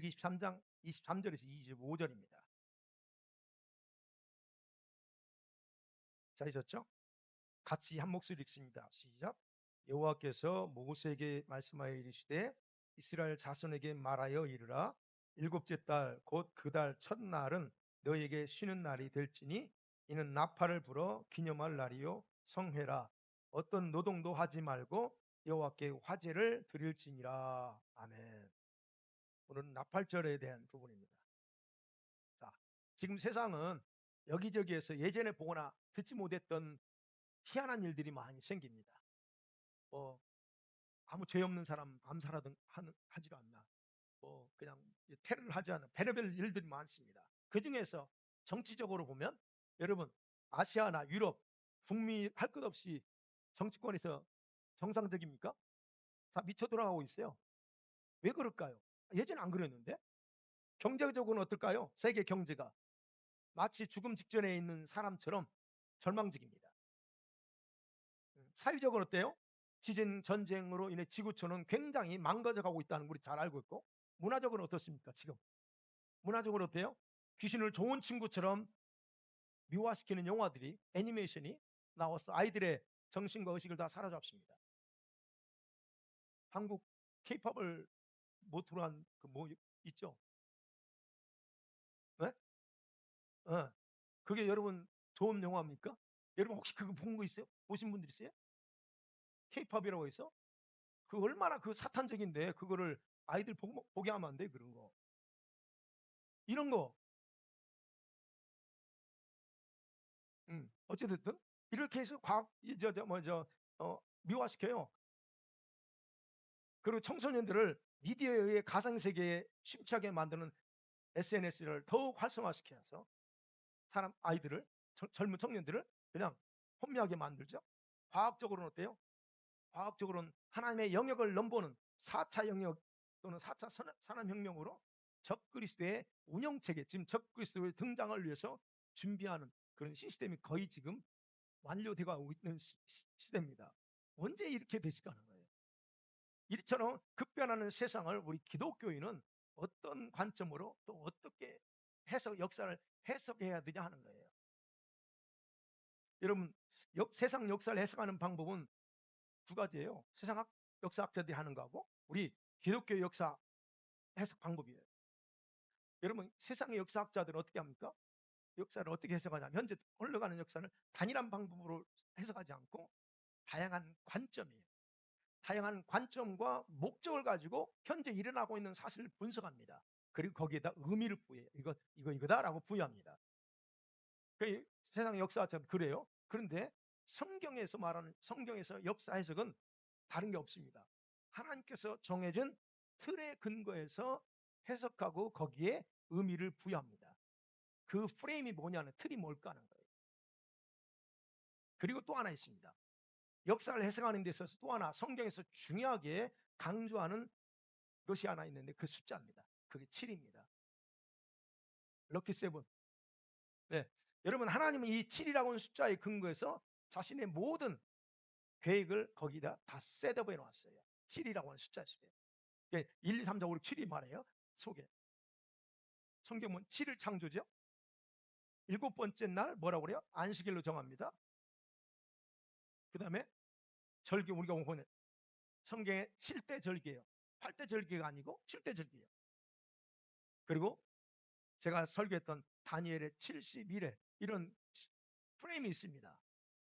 레위기 23장 23절에서 25절입니다. 찾으셨죠? 같이 한 목소리 읽습니다. 시작. 여호와께서 모세에게 말씀하여 이르시되 이스라엘 자손에게 말하여 이르라. 일곱째 달 곧 그 달 첫날은 너에게 쉬는 날이 될지니 이는 나팔을 불어 기념할 날이요 성회라. 어떤 노동도 하지 말고 여호와께 화제를 드릴지니라. 아멘. 오늘은 나팔절에 대한 부분입니다. 자, 지금 세상은 여기저기에서 예전에 보거나 듣지 못했던 희한한 일들이 많이 생깁니다. 아무 죄 없는 사람 암살하든 하지도 않나. 그냥 테러를 하지 않는 별의별 일들이 많습니다. 그 중에서 정치적으로 보면 여러분 아시아나 유럽, 북미 할 것 없이 정치권에서 정상적입니까? 다 미쳐 돌아가고 있어요. 왜 그럴까요? 예전에 안 그랬는데. 경제적으로는 어떨까요? 세계 경제가 마치 죽음 직전에 있는 사람처럼 절망적입니다. 사회적으로 어때요? 지진 전쟁으로 인해 지구촌은 굉장히 망가져가고 있다는 걸 우리 잘 알고 있고, 문화적으로 어떻습니까? 지금 문화적으로 어때요? 귀신을 좋은 친구처럼 미화시키는 영화들이, 애니메이션이 나와서 아이들의 정신과 의식을 다 사로잡습니다. 한국 케이팝을 모토로 한 그 뭐 있죠? 네? 그게 여러분 좋은 영화입니까? 여러분 혹시 그거 본 거 있어요? 보신 분들 있어요? 케이팝이라고 해서 그 얼마나 그 사탄적인데 그거를 아이들 보게 하면 안 돼. 그런 거, 이런 거. 어찌됐든 이렇게 해서 과학 미화시켜요. 그리고 청소년들을 미디어에 의해 가상세계에 심취하게 만드는 SNS를 더욱 활성화시켜서 아이들을, 젊은 청년들을 그냥 혼미하게 만들죠. 과학적으로는 어때요? 과학적으로는 하나님의 영역을 넘보는 4차 영역 또는 4차 산업혁명으로 적그리스도의 운영체계, 지금 적그리스도의 등장을 위해서 준비하는 그런 시스템이 거의 지금 완료되고 있는 시대입니다. 언제 이렇게 배식하는 거예요? 이처럼 급변하는 세상을 우리 기독교인은 어떤 관점으로 또 어떻게 역사를 해석해야 되냐 하는 거예요. 여러분, 세상 역사를 해석하는 방법은 두 가지예요. 세상 역사학자들이 하는 거하고 우리 기독교 역사 해석 방법이에요. 여러분, 세상의 역사학자들은 어떻게 합니까? 역사를 어떻게 해석하냐면 현재 흘러가는 역사를 단일한 방법으로 해석하지 않고 다양한 관점이에요. 다양한 관점과 목적을 가지고 현재 일어나고 있는 사실을 분석합니다. 그리고 거기에다 의미를 부여해요. 이거다라고 부여합니다. 그 세상 역사학자는 그래요. 그런데 성경에서 역사 해석은 다른 게 없습니다. 하나님께서 정해진 틀에 근거해서 해석하고 거기에 의미를 부여합니다. 그 프레임이 뭐냐는, 틀이 뭘까 하는 거예요. 그리고 또 하나 있습니다. 역사를 해석하는 데 있어서 또 하나 성경에서 중요하게 강조하는 것이 하나 있는데 그 숫자입니다. 그게 7입니다. 럭키 세븐. 네. 여러분, 하나님은 이 7이라고 하는 숫자에 근거해서 자신의 모든 계획을 거기다 다 셋업해 놓았어요. 7이라고 하는 숫자였어요. 1, 2, 3, 4, 5, 6, 7이 말해요. 속에. 성경은 7을 창조죠. 일곱 번째 날 뭐라고 그래요? 안식일로 정합니다. 그 다음에 절기, 우리가 보는 성경에 7대 절기예요. 8대 절기가 아니고 7대 절기예요. 그리고 제가 설교했던 다니엘의 71회, 이런 프레임이 있습니다.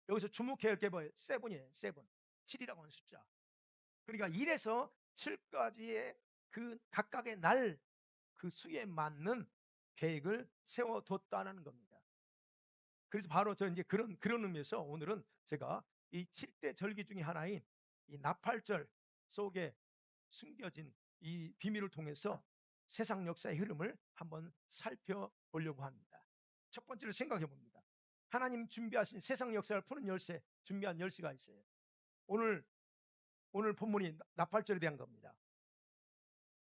여기서 주목해야 할 게 뭐예요? 세븐이에요. 세븐. 7이라고 하는 숫자. 그러니까 1에서 7까지의 그 각각의 날, 그 수에 맞는 계획을 세워뒀다는 겁니다. 그래서 바로 저 이제 그런 의미에서 오늘은 제가 이 7대 절기 중에 하나인 이 나팔절 속에 숨겨진 이 비밀을 통해서 세상 역사의 흐름을 한번 살펴보려고 합니다. 첫 번째로 생각해 봅니다. 하나님 준비하신 세상 역사를 푸는 열쇠, 준비한 열쇠가 있어요. 오늘 본문이 나팔절에 대한 겁니다.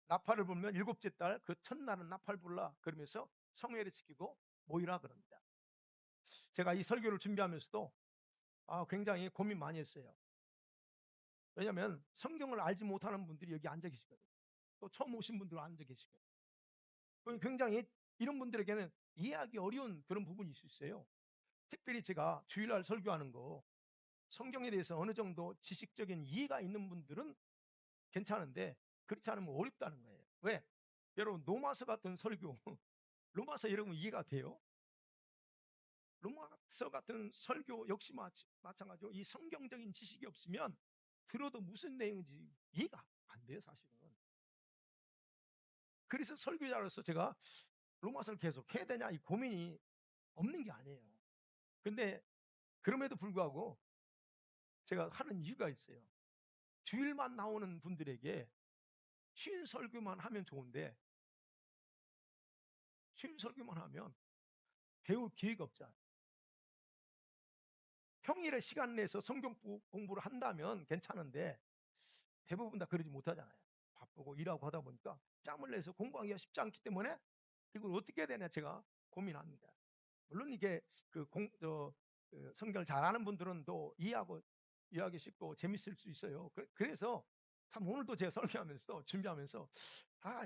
나팔을 불면 일곱째 달 그 첫날은 나팔 불라 그러면서 성회를 지키고 모이라 그럽니다. 제가 이 설교를 준비하면서도 굉장히 고민 많이 했어요. 왜냐하면 성경을 알지 못하는 분들이 여기 앉아 계시거든요. 또 처음 오신 분들 앉아 계시거든요. 굉장히 이런 분들에게는 이해하기 어려운 그런 부분이 있을 수 있어요. 특별히 제가 주일날 설교하는 거 성경에 대해서 어느 정도 지식적인 이해가 있는 분들은 괜찮은데 그렇지 않으면 어렵다는 거예요. 왜? 여러분 로마서 같은 설교 로마서 여러분 이해가 돼요? 로마서 같은 설교 역시 마찬가지로 이 성경적인 지식이 없으면 들어도 무슨 내용인지 이해가 안 돼요, 사실은. 그래서 설교자로서 제가 로마서를 계속 해야 되냐 이 고민이 없는 게 아니에요. 근데 그럼에도 불구하고 제가 하는 이유가 있어요. 주일만 나오는 분들에게 쉬운 설교만 하면 좋은데 쉬운 설교만 하면 배울 기회가 없잖아요. 평일에 시간 내서 성경 공부를 한다면 괜찮은데 대부분 다 그러지 못하잖아요. 바쁘고 일하고 하다 보니까 짬을 내서 공부하기가 쉽지 않기 때문에 이걸 어떻게 해야 되냐 제가 고민합니다. 물론 이게 성경을 잘하는 분들은 또 이해하기 쉽고 재밌을 수 있어요. 그래서 참 오늘도 제가 설교하면서 준비하면서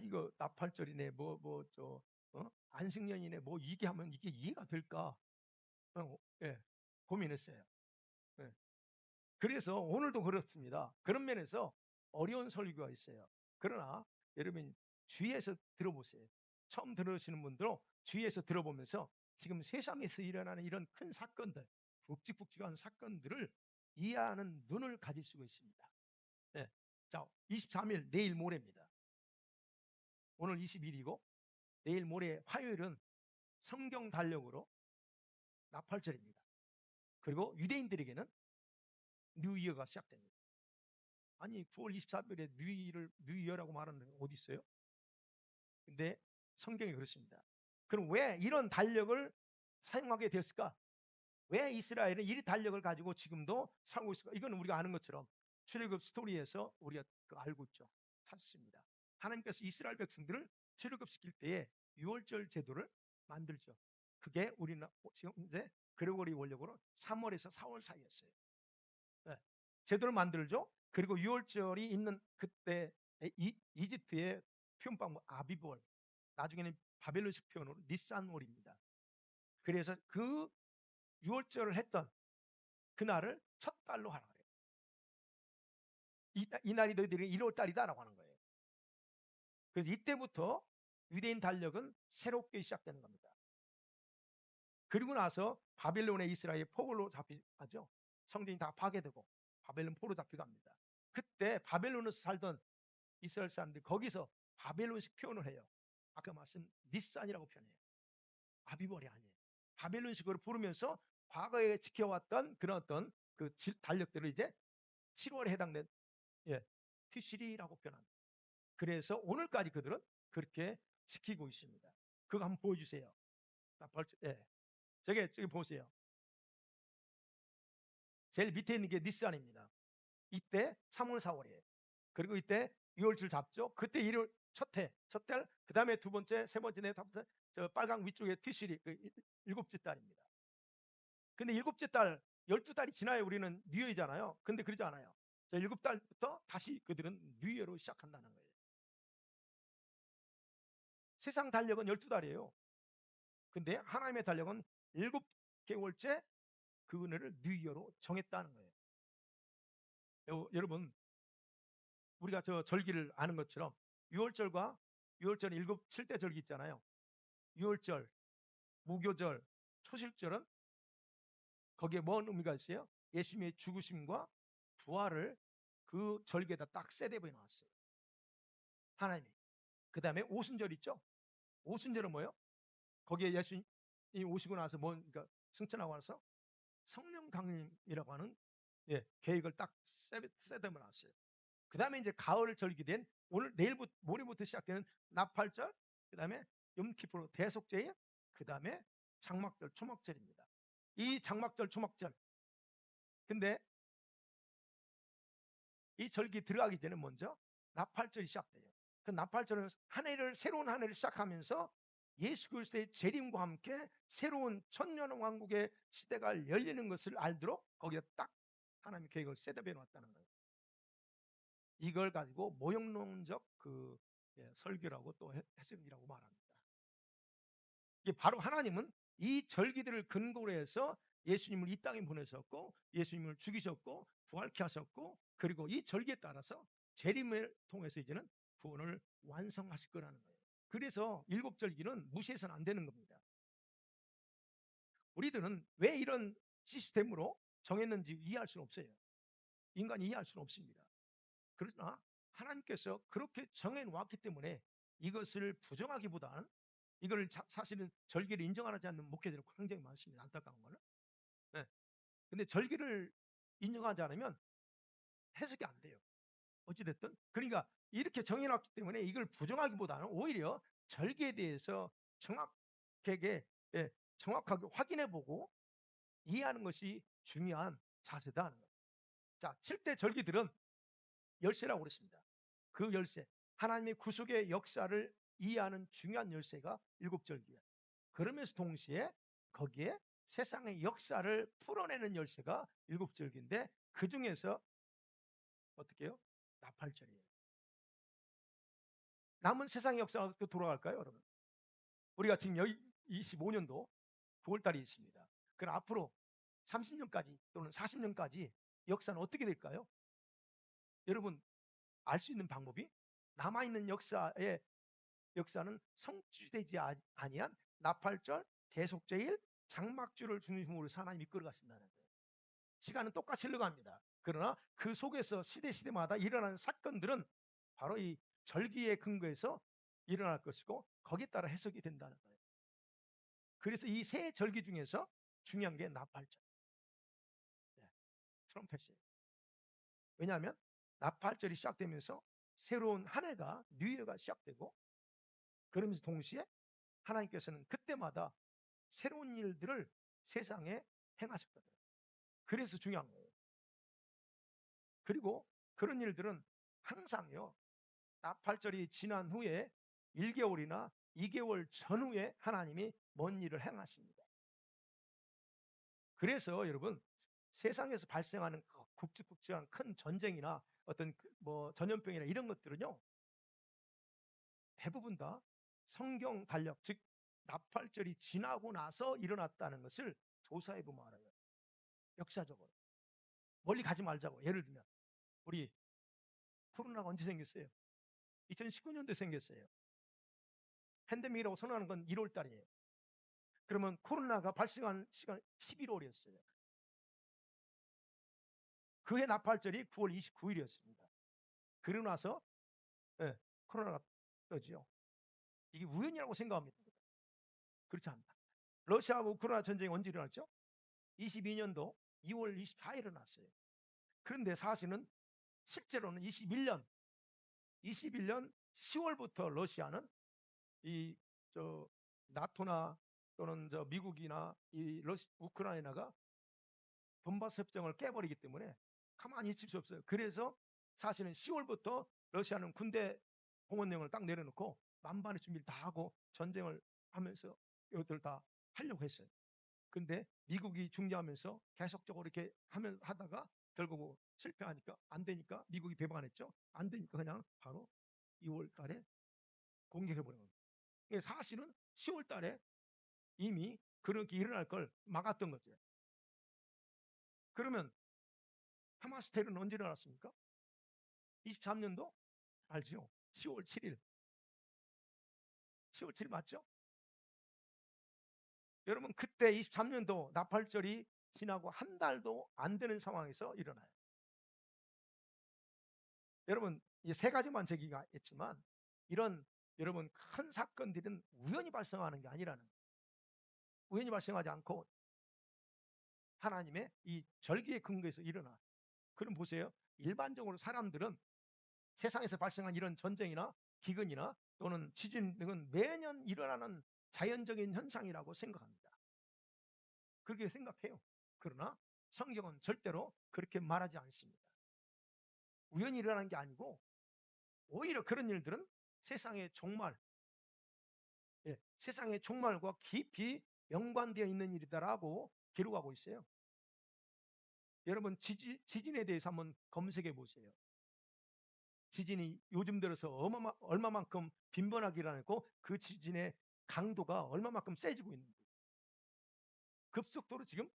이거 나팔절이네 안식년이네 뭐 이게 하면 이게 이해가 될까 예, 고민했어요. 예. 그래서 오늘도 그렇습니다. 그런 면에서 어려운 설교가 있어요. 그러나 여러분 주위에서 들어보세요. 처음 들으시는 분들은 주위에서 들어보면서 지금 세상에서 일어나는 이런 큰 사건들, 굵직굵직한 사건들을 이해하는 눈을 가질 수가 있습니다. 네. 자, 23일 내일 모레입니다. 오늘 20일이고 내일 모레 화요일은 성경 달력으로 나팔절입니다. 그리고 유대인들에게는 뉴이어가 시작됩니다. 아니 9월 24일에 뉴이어라고 말하는 데 어디 있어요? 근데 성경이 그렇습니다. 그럼 왜 이런 달력을 사용하게 되었을까? 왜 이스라엘은 이 달력을 가지고 지금도 살고 있을까? 이건 우리가 아는 것처럼 출애굽 스토리에서 우리가 알고 있죠. 찾습니다. 하나님께서 이스라엘 백성들을 출애굽시킬 때에 유월절 제도를 만들죠. 그게 우리는 지금 이제 그레고리 원력으로 3월에서 4월 사이였어요. 네. 제도를 만들죠. 그리고 유월절이 있는 그때 이집트의 표현방법 아비볼, 나중에는 바벨론식 표현으로 니산월입니다. 그래서 그 유월절을 했던 그날을 첫 달로 하라 그래요. 이 날이 너희들이 1월 달이다라고 하는 거예요. 그래서 이때부터 유대인 달력은 새롭게 시작되는 겁니다. 그리고 나서 바벨론의 이스라엘 포로로 잡히죠. 성전이 다 파괴되고 바벨론 포로 잡혀갑니다. 그때 바벨론에서 살던 이스라엘 사람들이 거기서 바벨론식 표현을 해요. 아까 말씀 니산이라고 표현해요. 아비벌이 아니에요. 바벨론식으로 부르면서 과거에 지켜왔던 그런 어떤 그 달력들을 이제 7월에 해당된 티시리라고 표현합니다. 그래서 오늘까지 그들은 그렇게 지키고 있습니다. 그거 한번 보여주세요. 저기 보세요. 제일 밑에 있는 게 니산입니다. 이때 3월 4월이에요. 그리고 이때 6월줄 잡죠. 그때 1월 첫 달, 그 다음에 두 번째, 세 번째, 네 번째, 저 빨강 위쪽에 티시리 일곱째 달입니다. 근데 일곱째 달 12달이 지나야 우리는 뉴이잖아요. 근데 그러지 않아요. 7달부터 다시 그들은 뉴이어로 시작한다는 거예요. 세상 달력은 12달이에요. 근데 하나님의 달력은 7개월째 그 은혜를 뉴이어로 정했다는 거예요. 여러분 우리가 저 절기를 아는 것처럼 6월절과 6월절 7대 절기 있잖아요. 6월절, 무교절, 초실절은 거기에 뭔 의미가 있어요? 예수님의 죽으심과 부활을 그 절기에다 딱 세대부에 나왔어요. 하나님이. 그 다음에 오순절 있죠? 오순절은 뭐예요? 거기에 예수님이 오시고 나서 그러니까 승천하고 나서 성령 강림이라고 하는 계획을 딱 세대부에 나왔어요. 그 다음에 이제 가을 절기된 오늘 내일부터 모레부터 시작되는 나팔절, 그 다음에 염키푸르 대속제일, 그 다음에 장막절 초막절입니다. 이 장막절 초막절 근데 이 절기 들어가기 전에 먼저 나팔절이 시작돼요. 그 나팔절은 새로운 한 해를 시작하면서 예수 그리스도의 재림과 함께 새로운 천년 왕국의 시대가 열리는 것을 알도록 거기에 딱 하나님의 계획을 셋업해 놨다는 거예요. 이걸 가지고 모형론적 설교라고 또 해석이라고 말합니다. 이게 바로 하나님은 이 절기들을 근거로 해서 예수님을 이 땅에 보내셨고 예수님을 죽이셨고 부활케 하셨고 그리고 이 절기에 따라서 재림을 통해서 이제는 구원을 완성하실 거라는 거예요. 그래서 일곱 절기는 무시해서는 안 되는 겁니다. 우리들은 왜 이런 시스템으로 정했는지 이해할 수는 없어요. 인간이 이해할 수는 없습니다. 그러나 하나님께서 그렇게 정해 놓았기 때문에 이것을 부정하기보다는 이걸 사실은 절기를 인정하지 않는 목회자들이 굉장히 많습니다. 안타까운 거는. 네. 근데 절기를 인정하지 않으면 해석이 안 돼요. 어찌됐든. 그러니까 이렇게 정해놨기 때문에 이걸 부정하기보다는 오히려 절기에 대해서 정확하게, 예, 정확하게 확인해보고 이해하는 것이 중요한 자세다 하는 거예요. 자, 7대 절기들은 열쇠라고 그랬습니다. 그 열쇠, 하나님의 구속의 역사를 이해하는 중요한 열쇠가 일곱 절기예요. 그러면서 동시에 거기에 세상의 역사를 풀어내는 열쇠가 일곱 절기인데 그 중에서 어떻게 해요? 나팔절이에요. 남은 세상의 역사가 어떻게 돌아갈까요, 여러분? 우리가 지금 여기 25년도 9월달이 있습니다. 그럼 앞으로 30년까지 또는 40년까지 역사는 어떻게 될까요? 여러분 알 수 있는 방법이 남아있는 역사는 성취되지 아니한 나팔절, 대속제일, 장막주를 중심으로 하나님이 이끌어가신다는 거예요. 시간은 똑같이 흘러갑니다. 그러나 그 속에서 시대마다 일어나는 사건들은 바로 이 절기의 근거에서 일어날 것이고 거기에 따라 해석이 된다는 거예요. 그래서 이 세 절기 중에서 중요한 게 나팔절, 네, 트럼펫이에요. 왜냐하면 나팔절이 시작되면서 새로운 한 해가 뉴이어가 시작되고 그러면서 동시에 하나님께서는 그때마다 새로운 일들을 세상에 행하셨거든요. 그래서 중요한 거예요. 그리고 그런 일들은 항상요, 나팔절이 지난 후에 1개월이나 2개월 전후에 하나님이 뭔 일을 행하십니다. 그래서 여러분 세상에서 발생하는 굵직굵직한 큰 전쟁이나 어떤 뭐 전염병이나 이런 것들은요 대부분 다 성경 달력, 즉 나팔절이 지나고 나서 일어났다는 것을 조사해 보면 알아요. 역사적으로 멀리 가지 말자고. 예를 들면 우리 코로나가 언제 생겼어요? 2019년도에 생겼어요. 팬데믹이라고 선언하는 건 1월 달이에요. 그러면 코로나가 발생한 시간 11월이었어요. 그해 나팔절이 9월 29일이었습니다. 그러고 나서 코로나가 떠지요. 이게 우연이라고 생각합니다. 그렇지 않다. 러시아하고 우크라이나 전쟁이 언제 일어났죠? 22년도 2월 24일에 일어났어요. 그런데 사실은 실제로는 21년 10월부터 러시아는 이 나토나 또는 미국이나 이 우크라이나가 돈바스 협정을 깨버리기 때문에 가만히 있을 수 없어요. 그래서 사실은 10월부터 러시아는 군대 공원령을 딱 내려놓고 만반의 준비를 다 하고 전쟁을 하면서 이것들 다 하려고 했어요. 근데 미국이 중재하면서 계속적으로 이렇게 하다가 결국 실패하니까 안 되니까 미국이 배반했죠. 안 되니까 그냥 바로 2월 달에 공격해버린 겁니다. 사실은 10월 달에 이미 그렇게 일어날 걸 막았던 거죠. 그러면 하마스 테러는 언제 일어났습니까? 23년도 알죠? 10월 7일. 10월 7일 맞죠? 여러분 그때 23년도 나팔절이 지나고 한 달도 안 되는 상황에서 일어나요. 여러분 이 세 가지만 제기가 했지만 이런 여러분 큰 사건들은 우연히 발생하는 게 아니라는 거예요. 우연히 발생하지 않고 하나님의 이 절기의 근거에서 일어나. 그럼 보세요. 일반적으로 사람들은 세상에서 발생한 이런 전쟁이나 기근이나 또는 지진 등은 매년 일어나는 자연적인 현상이라고 생각합니다. 그렇게 생각해요. 그러나 성경은 절대로 그렇게 말하지 않습니다. 우연히 일어나는 게 아니고 오히려 그런 일들은 세상의 종말, 세상의 종말과 깊이 연관되어 있는 일이다라고 기록하고 있어요. 여러분 지진에 대해서 한번 검색해 보세요. 지진이 요즘 들어서 얼마만큼 빈번하게 일어나고 그 지진의 강도가 얼마만큼 세지고 있는지 급속도로 지금,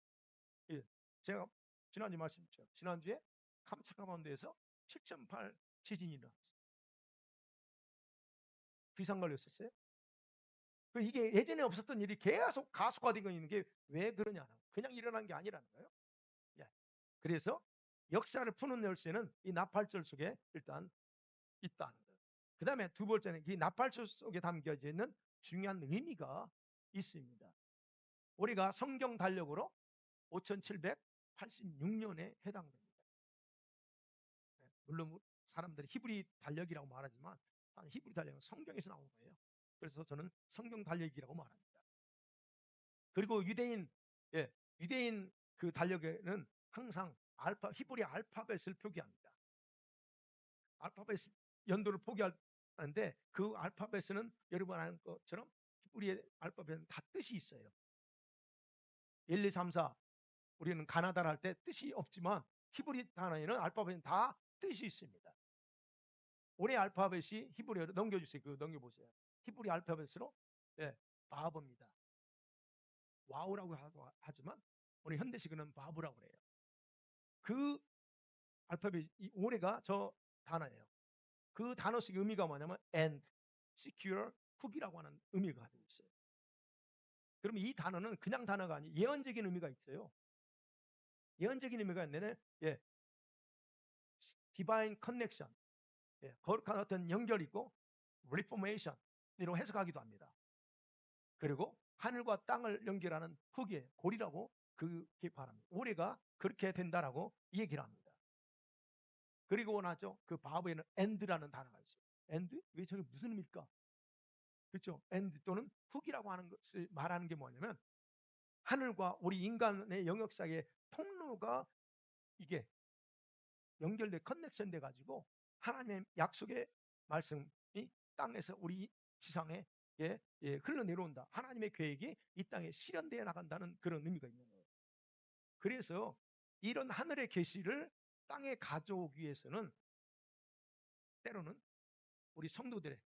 예, 제가 지난주에 말씀드렸죠. 지난주에 캄차카반도에서 7.8 지진이 일어났어요. 비상 걸렸었어요. 이게 예전에 없었던 일이 계속 가속화되고 있는 게 왜 그러냐? 그냥 일어난 게 아니라는 거예요. 예. 그래서 역사를 푸는 열쇠는 이 나팔절 속에 일단 있다는 거예요. 그 다음에 두 번째는 이 나팔절 속에 담겨져 있는 중요한 의미가 있습니다. 우리가 성경 달력으로 5786년에 해당됩니다. 물론 사람들이 히브리 달력이라고 말하지만 히브리 달력은 성경에서 나온 거예요. 그래서 저는 성경 달력이라고 말합니다. 그리고 유대인 그 달력에는 항상 히브리 알파벳을 표기합니다. 알파벳 연도를 표기하는데 그 알파벳은 여러분 아는 것처럼 히브리의 알파벳은 다 뜻이 있어요. 1, 2, 3, 4 우리는 가나다를 할 때 뜻이 없지만 히브리 단어에는 알파벳은 다 뜻이 있습니다. 올해 알파벳이 히브리어로 넘겨주세요. 넘겨보세요. 히브리 알파벳으로 바브입니다. 와우라고 하지만 오늘 현대식으로는 바브라고 그래요. 그 알파벳 이 올해가 저 단어예요. 그 단어식 의미가 뭐냐면 end, secure, 훅이라고 하는 의미가 가지고 있어요. 그러면 이 단어는 그냥 단어가 아니에요. 예언적인 의미가 있어요. 예언적인 의미가 있는데 divine connection, 거룩한 어떤 연결이 있고 reformation 이라고 해석하기도 합니다. 그리고 하늘과 땅을 연결하는 훅의 고리라고 그렇게 말합니다. 올해가 그렇게 된다라고 얘기를 합니다. 그리고 나죠. 그 바브에는 end라는 단어가 있어요. end? 왜 저게 무슨 의미일까? 그렇죠. end 또는 훅이라고 하는 것을 말하는 게 뭐냐면 하늘과 우리 인간의 영역 사이의 통로가 이게 연결돼 커넥션 돼 가지고 하나님의 약속의 말씀이 땅에서 우리 지상에 흘러내려온다. 하나님의 계획이 이 땅에 실현되어 나간다는 그런 의미가 있는 거예요. 그래서 이런 하늘의 계시를 땅에 가져오기 위해서는 때로는 우리 성도들의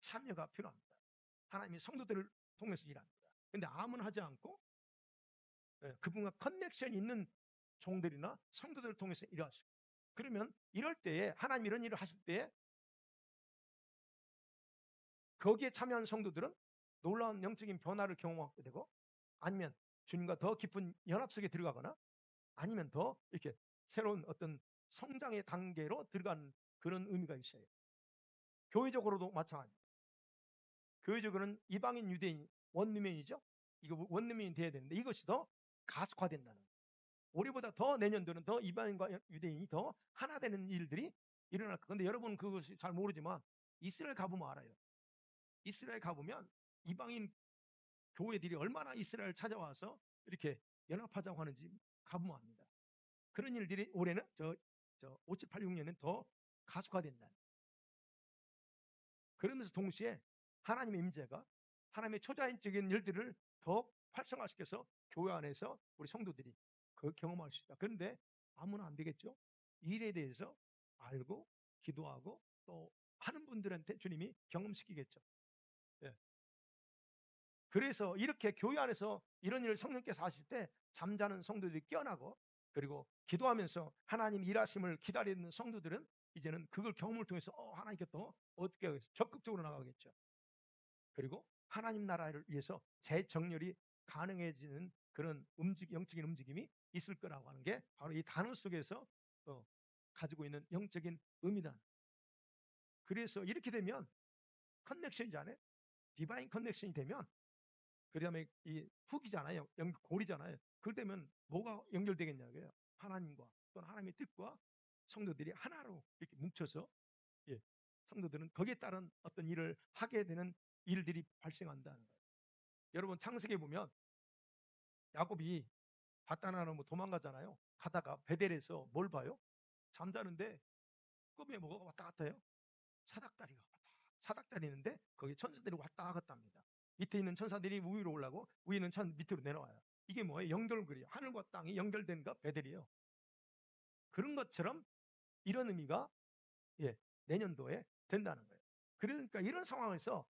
참여가 필요합니다. 하나님이 성도들을 통해서 일합니다. 근데 아무나 하지 않고 그분과 커넥션 있는 종들이나 성도들을 통해서 일하시고, 그러면 이럴 때에 하나님 이런 일을 하실 때에 거기에 참여한 성도들은 놀라운 영적인 변화를 경험하게 되고, 아니면 주님과 더 깊은 연합 속에 들어가거나, 아니면 더 이렇게 새로운 어떤 성장의 단계로 들어가는 그런 의미가 있어요. 교회적으로도 마찬가지입니다. 교회적으로는 이방인, 유대인, 원리맨이죠. 이거 원리맨이 돼야 되는데 이것이 더 가속화된다는 거예요. 올해보다 더 내년도는 더 이방인과 유대인이 더 하나 되는 일들이 일어날 거예요. 근데 여러분 그것이 잘 모르지만 이스라엘 가보면 알아요. 이스라엘 가보면 이방인 교회들이 얼마나 이스라엘 찾아와서 이렇게 연합하자고 하는지 가보면 압니다. 그런 일들이 올해는 5786년은 더 가속화된다. 그러면서 동시에 하나님의 임재가 하나님의 초자연적인 일들을 더 활성화시켜서 교회 안에서 우리 성도들이 경험할 수 있다. 그런데 아무나 안 되겠죠. 이 일에 대해서 알고 기도하고 또 하는 분들한테 주님이 경험시키겠죠. 그래서 이렇게 교회 안에서 이런 일을 성령께서 하실 때 잠자는 성도들이 깨어나고, 그리고 기도하면서 하나님 일하심을 기다리는 성도들은 이제는 그걸 경험을 통해서 하나님께 또 어떻게 적극적으로 나가겠죠. 그리고 하나님 나라를 위해서 재정렬이 가능해지는 그런 영적인 움직임이 있을 거라고 하는 게 바로 이 단어 속에서 가지고 있는 영적인 의미다. 그래서 이렇게 되면 커넥션이잖아요. 디바인 커넥션이 되면, 그 다음에 이 훅이잖아요. 고리잖아요. 그럴 때면 뭐가 연결되겠냐고요. 하나님과 또는 하나님의 뜻과 성도들이 하나로 이렇게 뭉쳐서 성도들은 거기에 따른 어떤 일을 하게 되는 일들이 발생한다는 거예요. 여러분 창세기에 보면 야곱이 바다나로 도망가잖아요. 가다가 베델에서 뭘 봐요? 잠자는데 꿈에 뭐가 왔다 갔다 해요? 사닥다리 있는데 거기 천사들이 왔다 갔다 합니다. 밑에 있는 천사들이 위로 올라고 위에 있는 천 밑으로 내려와요. 이게 뭐예요? 연결고리예요. 하늘과 땅이 연결된 거 베델이에요. 그런 것처럼 이런 의미가 내년도에 된다는 거예요. 그러니까 이런 상황에서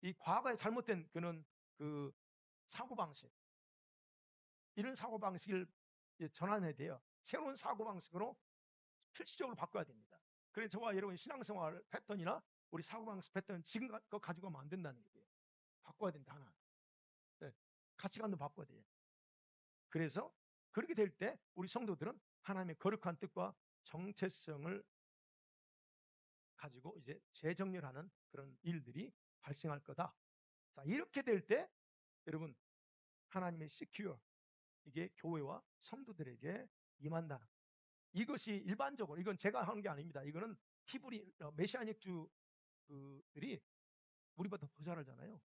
이 과거에 잘못된 그 사고방식, 이런 사고방식을 전환해야 돼요. 새로운 사고방식으로 필수적으로 바꿔야 됩니다. 그래서 저와 여러분의 신앙생활 패턴이나 우리 사고방식 패턴 지금 거 가지고 가면 안 된다는 거예요. 바꿔야 된다, 하나. 네. 가치관도 바꿔야 돼요. 그래서 그렇게 될 때 우리 성도들은 하나님의 거룩한 뜻과 정체성을 가지고 이제 재정렬하는 그런 일들이 발생할 거다. 자, 이렇게 될 때 여러분, 하나님의 시큐어, 이게 교회와 성도들에게 임한다는, 이것이 일반적으로, 이건 제가 하는 게 아닙니다. 이거는 히브리 메시아닉 주들이 우리보다 더 잘 알잖아요.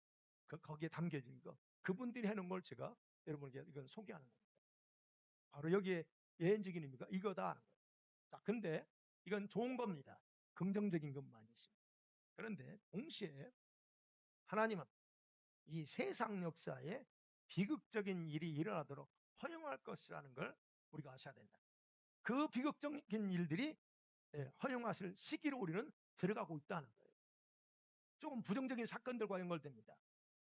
거기에 담겨진 거, 그분들이 해놓은 걸 제가 여러분에게 이건 소개하는 겁니다. 바로 여기에 예언적인 의미가 이거다 하는 거예요. 자, 근데 이건 좋은 겁니다. 긍정적인 것만이 있습니다. 그런데 동시에 하나님은 이 세상 역사에 비극적인 일이 일어나도록 허용할 것이라는 걸 우리가 아셔야 된다. 그 비극적인 일들이 허용하실 시기로 우리는 들어가고 있다는 거예요. 조금 부정적인 사건들과 연결됩니다.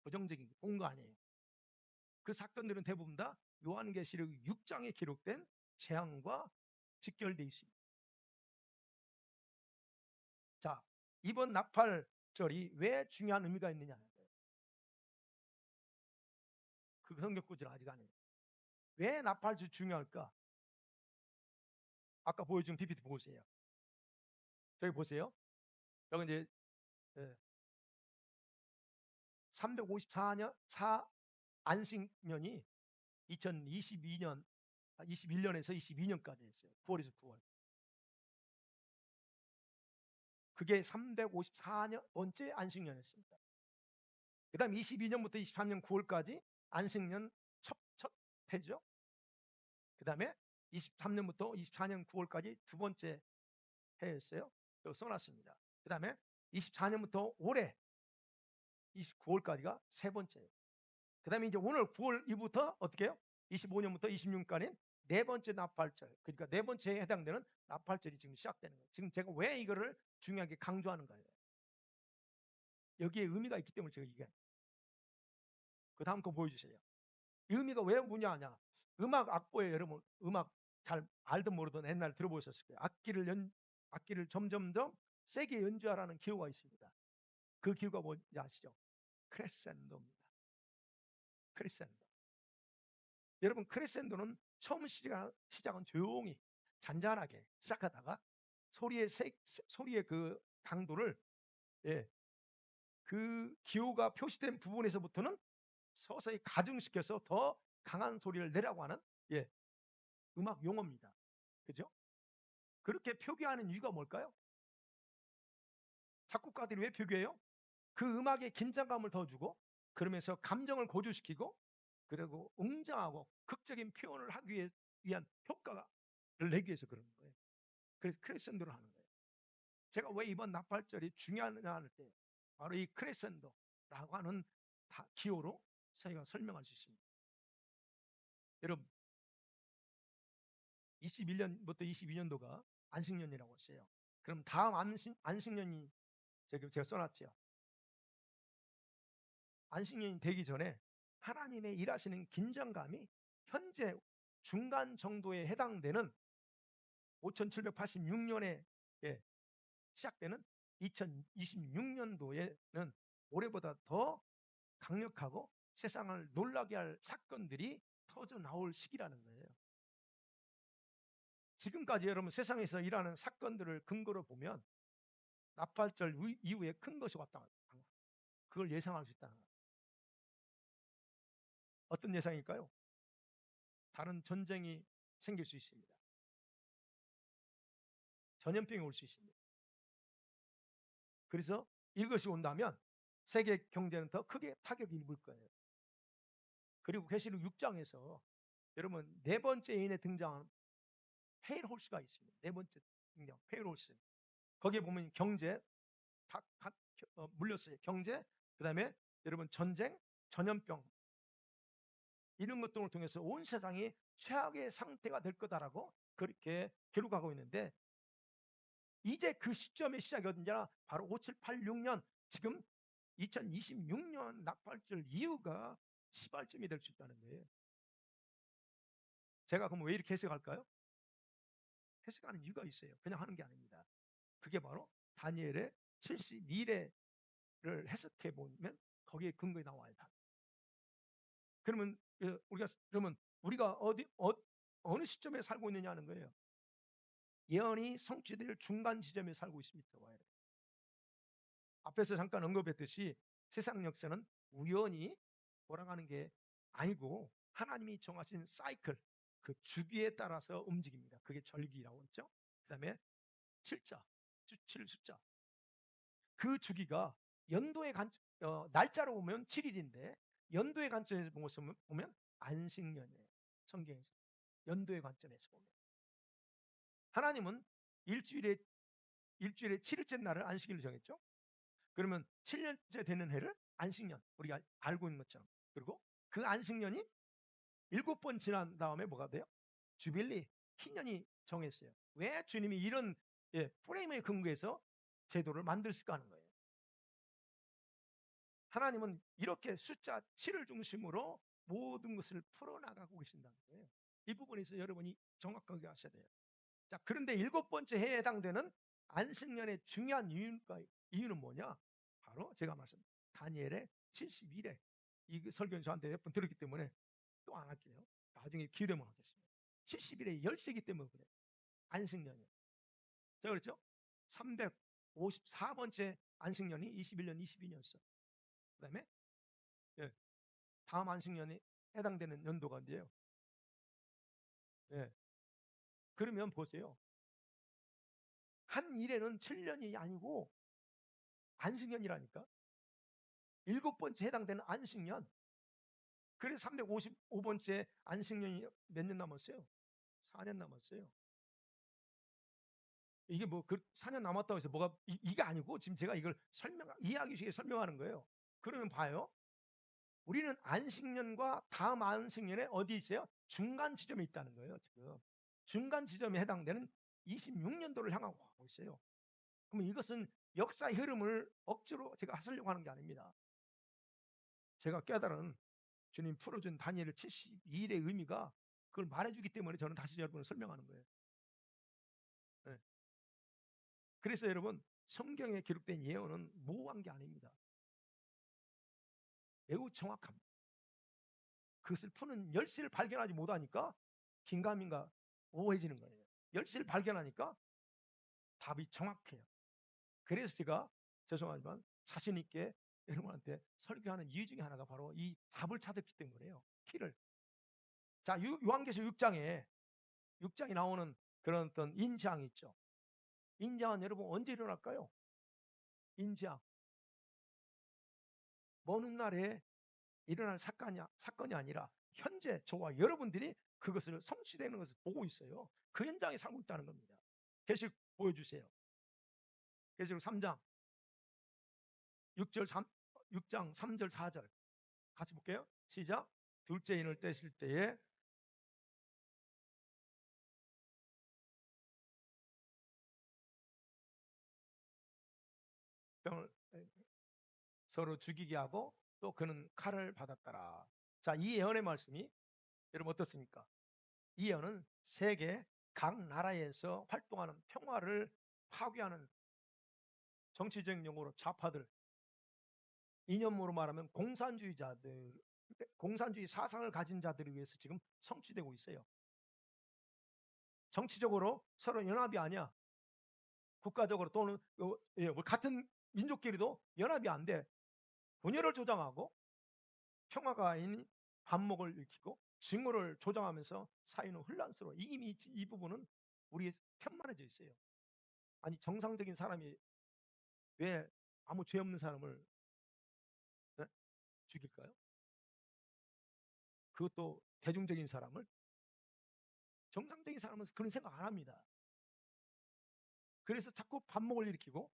부정적인 본 거 아니에요. 그 사건들은 대부분 다 요한계시록 6장에 기록된 재앙과 직결되어 있습니다. 자, 이번 나팔절이 왜 중요한 의미가 있느냐는 거예요. 그 성경 구절 아직 안 해요. 왜 나팔절 중요할까? 아까 보여준 PPT 보세요. 저기 보세요. 여기 이제 354년 안식년이 2022년 21년에서 22년까지 했어요. 9월에서 9월. 그게 354번째 안식년이었습니다. 그 다음 22년부터 23년 9월까지 안식년 첫 해죠. 그 다음에 23년부터 24년 9월까지 두 번째 해였어요. 여기 써놨습니다. 그 다음에 24년부터 올해 29월까지가 세 번째예요. 그 다음에 이제 오늘 9월 이후부터 어떻게 해요? 25년부터 26년까지는 네 번째 나팔절, 그러니까 네 번째에 해당되는 나팔절이 지금 시작되는 거예요. 지금 제가 왜 이거를 중요하게 강조하는 거예요? 여기에 의미가 있기 때문에 제가 얘기해요. 그 다음 거 보여주세요. 의미가 왜 무냐하냐? 음악 악보에 여러분 음악 잘 알든 모르든 옛날 들어보셨을 거예요. 악기를 점점점 세게 연주하라는 기호가 있습니다. 그 기호가 뭔지 아시죠? 크레센도입니다. 크레센도. 여러분, 크레센도는 처음 시작은 조용히 잔잔하게 시작하다가 소리의 그 강도를 그 기호가 표시된 부분에서부터는 서서히 가중시켜서 더 강한 소리를 내라고 하는 음악 용어입니다. 그죠? 그렇게 표기하는 이유가 뭘까요? 작곡가들이 왜 표기해요? 그 음악에 긴장감을 더 주고, 그러면서 감정을 고조시키고, 그리고 웅장하고 극적인 표현을 하기 위한 효과를 내기 위해서 그러는 거예요. 그래서 크레센도를 하는 거예요. 제가 왜 이번 나팔절이 중요하냐 할 때 바로 이 크레센도라고 하는 기호로 저희가 설명할 수 있습니다. 여러분, 21년부터 22년도가 안식년이라고 했어요. 그럼 다음 안식년이 제가 써놨죠. 안식년이 되기 전에 하나님의 일하시는 긴장감이 현재 중간 정도에 해당되는 5786년에 시작되는 2026년도에는 올해보다 더 강력하고 세상을 놀라게 할 사건들이 터져 나올 시기라는 거예요. 지금까지 여러분 세상에서 일하는 사건들을 근거로 보면 나팔절 이후에 큰 것이 왔다. 그걸 예상할 수 있다는 거예요. 어떤 예상일까요? 다른 전쟁이 생길 수 있습니다. 전염병이 올 수 있습니다. 그래서 이것이 온다면 세계 경제는 더 크게 타격을 입을 거예요. 그리고 계시록 6장에서 여러분 네 번째인에 등장한 페일홀스가 있습니다. 네 번째 등장 페일홀스. 거기에 보면 경제 다 물렸어요. 경제, 그 다음에 여러분 전쟁, 전염병, 이런 것들을 통해서 온 세상이 최악의 상태가 될 거다라고 그렇게 기록하고 있는데, 이제 그 시점의 시작이 어디냐? 바로 5786년, 지금 2026년 낙발절 이유가 시발점이 될 수 있다는 거예요. 제가 그럼 왜 이렇게 해석할까요? 해석하는 이유가 있어요. 그냥 하는 게 아닙니다. 그게 바로 다니엘의 72레를 해석해 보면 거기에 근거에 나와요. 그러면 우리가 어느 시점에 살고 있느냐는 거예요. 예언이 성취될 중간 지점에 살고 있습니다. 앞에서 잠깐 언급했듯이 세상 역사는 우연히 돌아가는 게 아니고 하나님이 정하신 사이클, 그 주기에 따라서 움직입니다. 그게 절기라고 했죠. 그다음에 7자, 7 숫자. 그 주기가 연도의 날짜로 보면 7일인데 연도의 관점에서 보면 안식년이에요. 성경에서 연도의 관점에서 보면 하나님은 일주일에 7일째 날을 안식일로 정했죠. 그러면 7년째 되는 해를 안식년, 우리가 알고 있는 것처럼. 그리고 그 안식년이 7번 지난 다음에 뭐가 돼요? 주빌리, 희년이 정했어요. 왜 주님이 이런 프레임에 근거해서 제도를 만들었을까 하는 거예요. 하나님은 이렇게 숫자 7을 중심으로 모든 것을 풀어나가고 계신다는 거예요. 이 부분에서 여러분이 정확하게 아셔야 돼요. 자, 그런데 7번째 해에 해당되는 안식년의 중요한 이유는 뭐냐? 바로 제가 말씀 다니엘의 71회 이 설교는 저한테 몇 번 들었기 때문에 또 안 할게요. 나중에 기회 되면 하겠습니다. 71회 열세기 때문에 그래요. 안식년이요. 제가 그랬죠? 354번째 안식년이 21년 22년이었어. 그 다음에 다음 안식년이 해당되는 연도가 언제예요? 그러면 보세요. 한 일에는 7년이 아니고 안식년이라니까. 7번째 해당되는 안식년. 그래서 355번째 안식년이 몇 년 남았어요? 4년 남았어요. 이게 뭐 4년 남았다고 해서 뭐가 이게 아니고 지금 제가 이걸 이해하기 쉽게 설명하는 거예요. 그러면 봐요. 우리는 안식년과 다음 안식년에 어디 있어요? 중간 지점에 있다는 거예요. 지금 중간 지점에 해당되는 26년도를 향하고 가고 있어요. 그러면 이것은 역사의 흐름을 억지로 제가 하려고 하는 게 아닙니다. 제가 깨달은 주님 풀어준 다니엘 72일의 의미가 그걸 말해주기 때문에 저는 다시 여러분을 설명하는 거예요. 그래서 여러분 성경에 기록된 예언은 모호한 게 아닙니다. 매우 정확합니다. 그것을 푸는 열쇠를 발견하지 못하니까 긴가민가 오해지는 거예요. 열쇠를 발견하니까 답이 정확해요. 그래서 제가 죄송하지만 자신 있게 여러분한테 설교하는 이유 중에 하나가 바로 이 답을 찾았기 때문에요. 키를. 자, 요한계시록 6장에 나오는 그런 어떤 인지왕이 있죠. 인지왕은 여러분 언제 일어날까요? 인지왕. 먼 훗날에 일어날 사건이 아니라 현재 저와 여러분들이 그것을 성취되는 것을 보고 있어요. 그 현장에 살고 있다는 겁니다. 계시록 보여주세요. 계시록 3장 6장 3절 4절 같이 볼게요. 시작. 둘째 인을 떼실 때에 병을 서로 죽이게 하고 또 그는 칼을 받았더라. 자, 이 예언의 말씀이 여러분 어떻습니까? 이 예언은 세계 각 나라에서 활동하는 평화를 파괴하는 정치적 용어로 좌파들, 이념으로 말하면 공산주의자들, 공산주의 사상을 가진 자들을 위해서 지금 성취되고 있어요. 정치적으로 서로 연합이 아니야. 국가적으로 또는 같은 민족끼리도 연합이 안 돼. 분열을 조장하고 평화가 아닌 반목을 일으키고 증오를 조장하면서 사회는 혼란스러워. 이미 이 부분은 우리 편만해져 있어요. 아니 정상적인 사람이 왜 아무 죄 없는 사람을 죽일까요? 그것도 대중적인 사람을. 정상적인 사람은 그런 생각 안 합니다. 그래서 자꾸 반목을 일으키고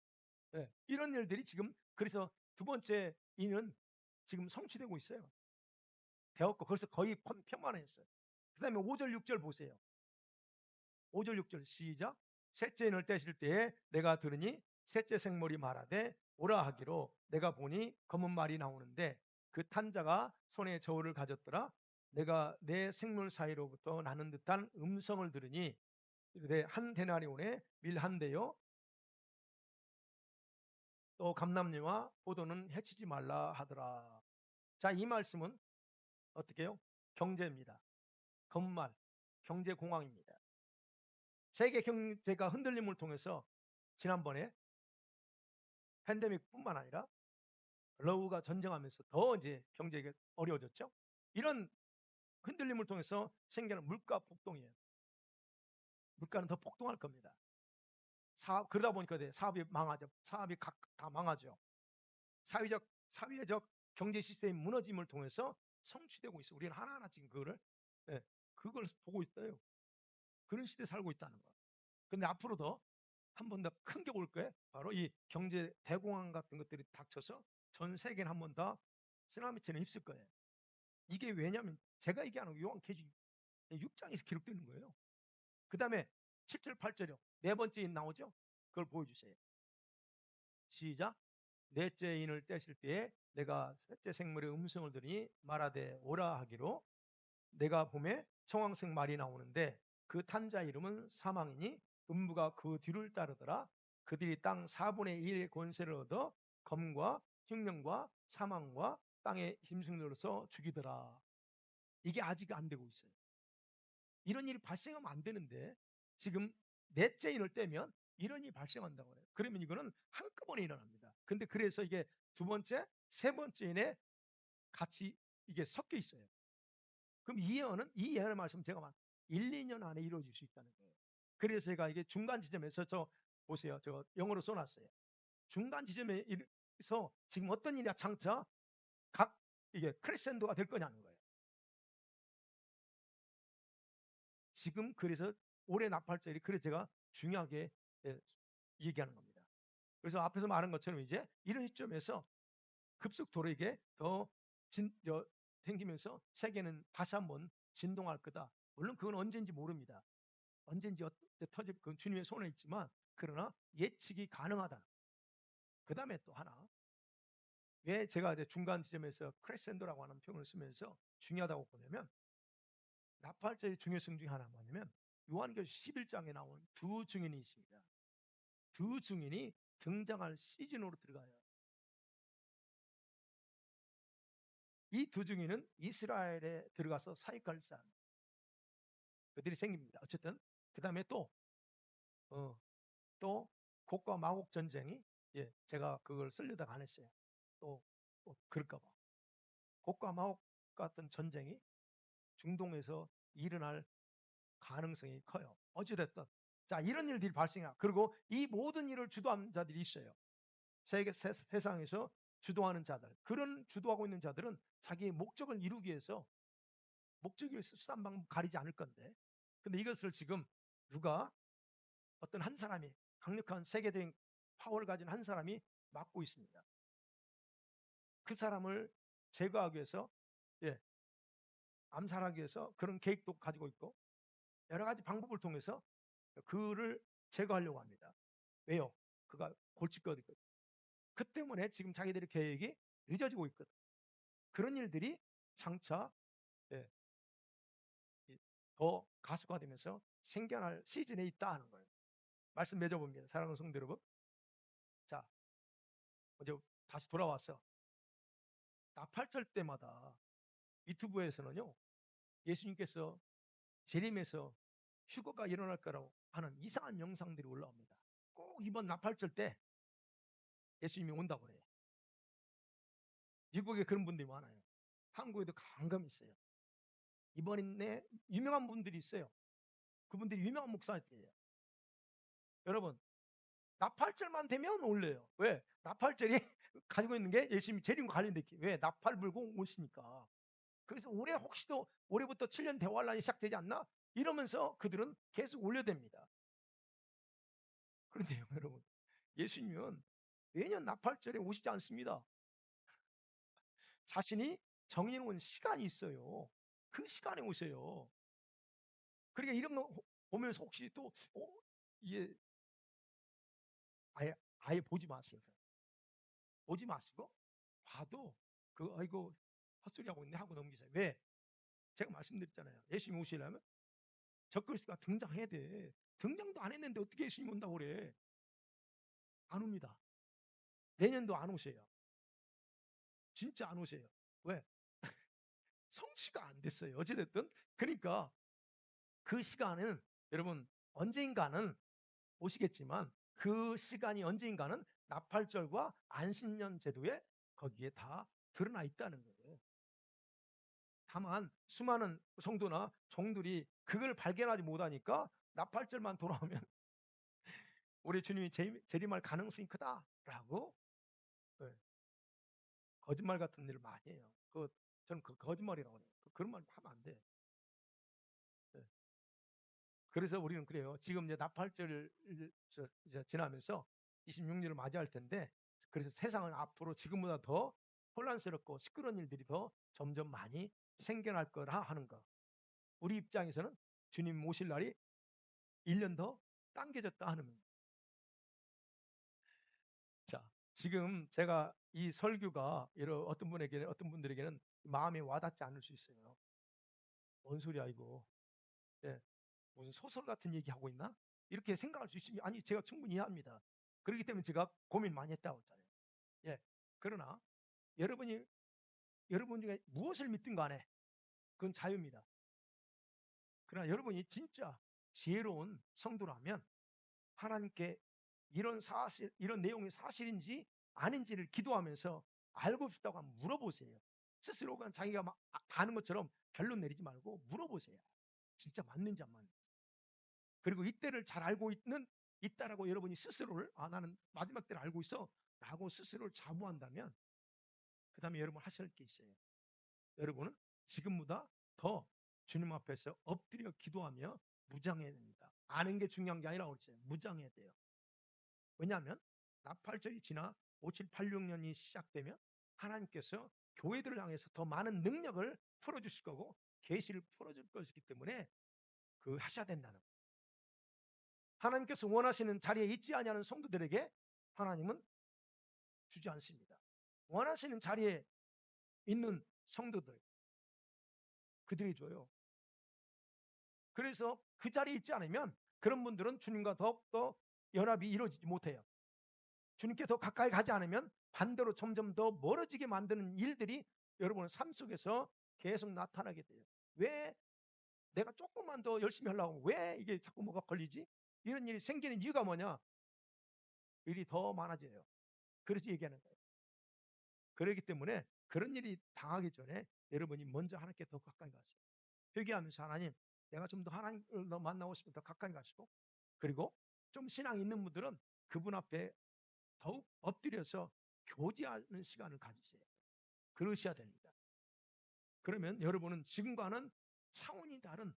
이런 일들이 지금 그래서 두 번째 인은 지금 성취되고 있어요. 되었고 그래서 거의 편만했어요. 그 다음에 5절 6절 보세요. 5절 6절 시작. 셋째 인을 떼실 때에 내가 들으니 셋째 생물이 말하되 오라 하기로 내가 보니 검은 말이 나오는데 그 탄자가 손에 저울을 가졌더라. 내가 내 생물 사이로부터 나는 듯한 음성을 들으니 내 한 데나리온에 밀 한 대요 또 감람류와 포도는 해치지 말라 하더라. 자, 이 말씀은 어떻게 해요? 경제입니다. 건말, 경제 공황입니다. 세계 경제가 흔들림을 통해서 지난번에 팬데믹뿐만 아니라 러우가 전쟁하면서 더 이제 경제가 어려워졌죠. 이런 흔들림을 통해서 생기는 물가 폭동이에요. 물가는 더 폭동할 겁니다. 그러다 보니까 사업이 망하죠. 사업이 다 망하죠. 사회적 경제 시스템이 무너짐을 통해서 성취되고 있어요. 우리는 하나하나 지금 그걸 보고 있어요. 그런 시대에 살고 있다는 거. 근데 앞으로 더 한 번 더 큰 게 올 거예요. 바로 이 경제 대공황 같은 것들이 닥쳐서 전 세계는 한 번 더 쓰나미처럼 휩쓸 거예요. 이게 왜냐면 제가 얘기하는 요한계시 6장에서 기록되는 거예요. 그 다음에 7절 8절이요. 네 번째 인 나오죠. 그걸 보여주세요. 시작. 넷째 인을 떼실 때에 내가 셋째 생물의 음성을 들으니 말하되 오라 하기로 내가 봄에 청황색 말이 나오는데 그 탄자 이름은 사망이니 음부가 그 뒤를 따르더라. 그들이 땅 4분의 1의 권세를 얻어 검과 흉령과 사망과 땅의 힘승으로서 죽이더라. 이게 아직 안 되고 있어요. 이런 일이 발생하면 안 되는데 지금 넷째 인을 떼면 이런 일이 발생한다고 해요. 그러면 이거는 한꺼번에 일어납니다. 근데 그래서 이게 두 번째, 세 번째 인에 같이 이게 섞여 있어요. 그럼 이 예언의 말씀 제가 1, 2년 안에 이루어질 수 있다는 거예요. 그래서 제가 이게 중간 지점에서 보세요. 저 영어로 써놨어요. 중간 지점에서 지금 어떤 일이 장차 이게 크레센도가 될 거냐는 거예요. 지금 그래서 올해 나팔절이 그래서 제가 중요하게 얘기하는 겁니다. 그래서 앞에서 말한 것처럼 이제 이런 시점에서 급속도로 이게 더 생기면서 세계는 다시 한번 진동할 거다. 물론 그건 언제인지 모릅니다. 언제인지 터질 그 주님의 손에 있지만 그러나 예측이 가능하다. 그 다음에 또 하나 왜 제가 이제 중간 지점에서 크레센도라고 하는 표현을 쓰면서 중요하다고 보냐면 나팔절의 중요성 중에 하나가 뭐냐면 요한계시 11장에 나온 두 증인이 있습니다. 두 증인이 등장할 시즌으로 들어가요. 이 두 증인은 이스라엘에 들어가서 사역할 사람 그들이 생깁니다. 어쨌든 그 다음에 또 곡과 마곡 전쟁이 제가 그걸 쓰려다가 안 했어요. 또 그럴까봐 곡과 마곡 같은 전쟁이 중동에서 일어날 가능성이 커요. 어찌됐든 자 이런 일들이 발생해요. 그리고 이 모든 일을 주도하는 자들이 있어요. 세상에서 주도하는 자들 그런 주도하고 있는 자들은 자기의 목적을 이루기 위해서 목적을 수단 방법 가리지 않을 건데 근데 이것을 지금 누가 어떤 한 사람이 강력한 세계적인 파워를 가진 한 사람이 맡고 있습니다. 그 사람을 제거하기 위해서 암살하기 위해서 그런 계획도 가지고 있고 여러 가지 방법을 통해서 그를 제거하려고 합니다. 왜요? 그가 골칫거리거든. 그 때문에 지금 자기들의 계획이 늦어지고 있거든. 그런 일들이 장차 더 가속화되면서 생겨날 시즌에 있다 하는 거예요. 말씀 맺어봅니다. 사랑하는 성도 여러분. 자, 먼저 다시 돌아와서 나팔절 때마다 유튜브에서는요 예수님께서 재림에서 휴거가 일어날 거라고 하는 이상한 영상들이 올라옵니다. 꼭 이번 나팔절 때 예수님이 온다고 그래요. 미국에 그런 분들이 많아요. 한국에도 간간히 있어요. 이번에 유명한 분들이 있어요. 그분들이 유명한 목사님들이에요. 여러분 나팔절만 되면 올려요. 왜? 나팔절이 가지고 있는 게 예수님이 재림과 관련돼 있기. 왜? 나팔 불고 오시니까. 그래서 올해부터 7년 대환란이 시작되지 않나? 이러면서 그들은 계속 올려댑니다. 그런데요 여러분 예수님은 매년 나팔절에 오시지 않습니다. 자신이 정해놓은 시간이 있어요. 그 시간에 오세요. 그러니까 이런 거 보면서 혹시 또 이게 아예 아예 보지 마세요. 보지 마시고 봐도 아이고 헛소리 하고 있네 하고 넘기세요. 왜? 제가 말씀드렸잖아요. 예수님 오시려면 적그리스도가 등장해야 돼. 등장도 안 했는데 어떻게 예수님 온다고 그래? 안 옵니다. 내년도 안 오세요. 진짜 안 오세요. 왜? 성취가 안 됐어요. 어찌됐든. 그러니까 그 시간은 여러분 언젠가는 오시겠지만 그 시간이 언젠가는 나팔절과 안식년 제도에 거기에 다 드러나 있다는 거예요. 다만 수많은 성도나 종들이 그걸 발견하지 못하니까 나팔절만 돌아오면 우리 주님이 재림할 가능성이 크다라고 거짓말 같은 일을 많이 해요. 저는 거짓말이라고 해요. 그런 말 하면 안 돼. 그래서 우리는 그래요. 지금 이제 나팔절 이제 지나면서 26일을 맞이할 텐데, 그래서 세상은 앞으로 지금보다 더 혼란스럽고 시끄러운 일들이 더 점점 많이 생겨날 거라 하는 거. 우리 입장에서는 주님 오실 날이 1년 더 당겨졌다 하는 겁니다. 자, 지금 제가 이 설교가 어떤 분들에게는 마음에 와닿지 않을 수 있어요. 뭔 소리야 이거? 예, 무슨 소설 같은 얘기하고 있나? 이렇게 생각할 수 있으면 아니 제가 충분히 이해합니다. 그렇기 때문에 제가 고민 많이 했다고 했잖아요. 예. 그러나 여러분 중에 무엇을 믿든 간에 그건 자유입니다. 그러나 여러분이 진짜 지혜로운 성도라면 하나님께 이런 내용이 사실인지 아닌지를 기도하면서 알고 싶다고 한번 물어보세요. 스스로 그냥 자기가 다 아는 것처럼 결론 내리지 말고 물어보세요. 진짜 맞는지 안 맞는지. 그리고 이때를 잘 알고 있다라고 여러분이 스스로를 나는 마지막 때를 알고 있어 라고 스스로를 자부한다면 그 다음에 여러분 하실 게 있어요. 여러분은 지금보다 더 주님 앞에서 엎드려 기도하며 무장해야 됩니다. 아는 게 중요한 게 아니라 그렇지 무장해야 돼요. 왜냐하면 나팔절이 지나 5786년이 시작되면 하나님께서 교회들을 향해서 더 많은 능력을 풀어주실 거고 계시를 풀어줄 것이기 때문에 하셔야 된다는 거예요. 하나님께서 원하시는 자리에 있지 아니하는 성도들에게 하나님은 주지 않습니다. 원하시는 자리에 있는 성도들 그들이 줘요. 그래서 그 자리에 있지 않으면 그런 분들은 주님과 더욱더 연합이 이루어지지 못해요. 주님께 더 가까이 가지 않으면 반대로 점점 더 멀어지게 만드는 일들이 여러분의 삶 속에서 계속 나타나게 돼요. 왜 내가 조금만 더 열심히 하려고 왜 이게 자꾸 뭐가 걸리지? 이런 일이 생기는 이유가 뭐냐? 일이 더 많아져요. 그래서 얘기하는 거예요. 그렇기 때문에 그런 일이 당하기 전에 여러분이 먼저 하나님께 더 가까이 가세요. 회개하면서 하나님, 내가 좀 더 하나님을 더 만나고 싶으면 더 가까이 가시고, 그리고 좀 신앙 있는 분들은 그분 앞에 더욱 엎드려서 교제하는 시간을 가지세요. 그러셔야 됩니다. 그러면 여러분은 지금과는 차원이 다른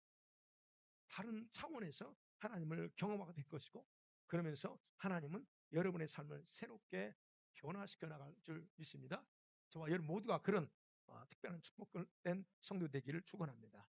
차원에서 하나님을 경험하게 될 것이고, 그러면서 하나님은 여러분의 삶을 새롭게 변화시켜 나갈 줄 믿습니다. 저와 여러분 모두가 그런 특별한 축복된 성도 되기를 축원합니다.